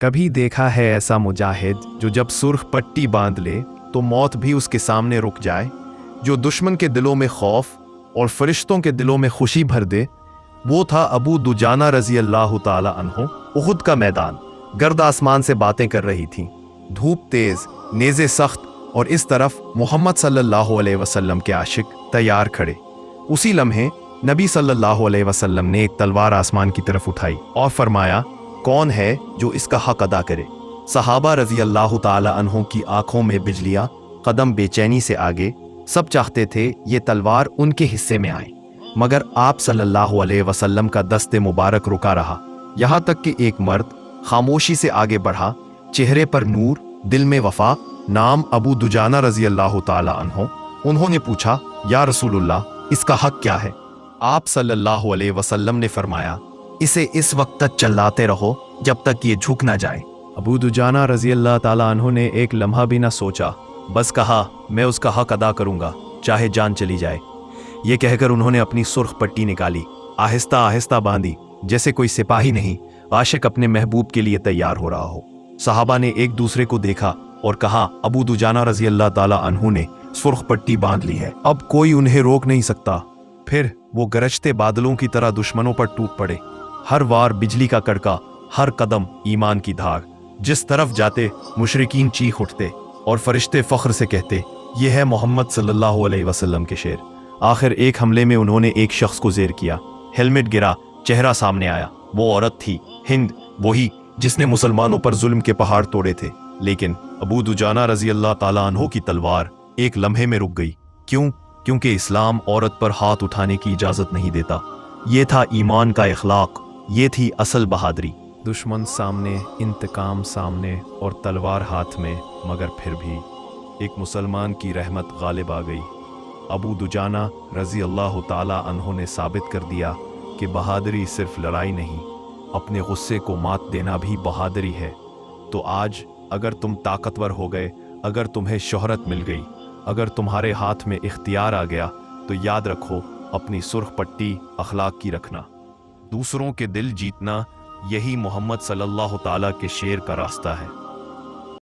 کبھی دیکھا ہے ایسا مجاہد جو جب سرخ پٹی باندھ لے تو موت بھی اس کے سامنے رک جائے، جو دشمن کے دلوں میں خوف اور فرشتوں کے دلوں میں خوشی بھر دے؟ وہ تھا ابو دجانہ رضی اللہ تعالی عنہ۔ احد کا میدان، گرد آسمان سے باتیں کر رہی تھیں، دھوپ تیز، نیزے سخت، اور اس طرف محمد صلی اللہ علیہ وسلم کے عاشق تیار کھڑے۔ اسی لمحے نبی صلی اللہ علیہ وسلم نے ایک تلوار آسمان کی طرف اٹھائی اور فرمایا، کون ہے جو اس کا حق ادا کرے؟ صحابہ رضی اللہ تعالی عنہ کی آنکھوں میں بجلیاں، قدم بے چینی سے آگے، سب چاہتے تھے یہ تلوار ان کے حصے میں آئے، مگر آپ صلی اللہ علیہ وسلم کا دست مبارک رکا رہا، یہاں تک کہ ایک مرد خاموشی سے آگے بڑھا، چہرے پر نور، دل میں وفا، نام ابو دجانہ رضی اللہ تعالی عنہ۔ انہوں نے پوچھا، یا رسول اللہ، اس کا حق کیا ہے؟ آپ صلی اللہ علیہ وسلم نے فرمایا، اسے اس وقت تک چلاتے رہو جب تک یہ جھک نہ جائے۔ ابو دجانہ رضی اللہ تعالی عنہ نے ایک لمحہ بھی نہ سوچا، بس کہا، میں اس کا حق ادا کروں گا چاہے جان چلی جائے۔ یہ کہہ کر انہوں نے اپنی سرخ پٹی نکالی، آہستہ آہستہ باندھی، جیسے کوئی سپاہی نہیں، عاشق اپنے محبوب کے لیے تیار ہو رہا ہو۔ صحابہ نے ایک دوسرے کو دیکھا اور کہا، ابو دجانہ رضی اللہ تعالی عنہ نے سرخ پٹی باندھ لی ہے، اب کوئی انہیں روک نہیں سکتا۔ پھر وہ گرجتے بادلوں کی طرح دشمنوں پر ٹوٹ پڑے، ہر وار بجلی کا کڑکا، ہر قدم ایمان کی دھاگ، جس طرف جاتے مشرکین چیخ اٹھتے اور فرشتے فخر سے کہتے، یہ ہے محمد صلی اللہ علیہ وسلم کے شیر۔ آخر ایک حملے میں انہوں نے ایک شخص کو زیر کیا، ہیلمٹ گرا، چہرہ سامنے آیا، وہ عورت تھی، ہند، وہی جس نے مسلمانوں پر ظلم کے پہاڑ توڑے تھے۔ لیکن ابو دجانہ رضی اللہ تعالی عنہ کی تلوار ایک لمحے میں رک گئی۔ کیوں؟ کیونکہ اسلام عورت پر ہاتھ اٹھانے کی اجازت نہیں دیتا۔ یہ تھا ایمان کا اخلاق، یہ تھی اصل بہادری۔ دشمن سامنے، انتقام سامنے، اور تلوار ہاتھ میں، مگر پھر بھی ایک مسلمان کی رحمت غالب آ گئی۔ ابو دجانہ رضی اللہ تعالی عنہ نے ثابت کر دیا کہ بہادری صرف لڑائی نہیں، اپنے غصے کو مات دینا بھی بہادری ہے۔ تو آج اگر تم طاقتور ہو گئے، اگر تمہیں شہرت مل گئی، اگر تمہارے ہاتھ میں اختیار آ گیا، تو یاد رکھو، اپنی سرخ پٹی اخلاق کی رکھنا، دوسروں کے دل جیتنا، یہی محمد صلی اللہ تعالیٰ کے شیر کا راستہ ہے۔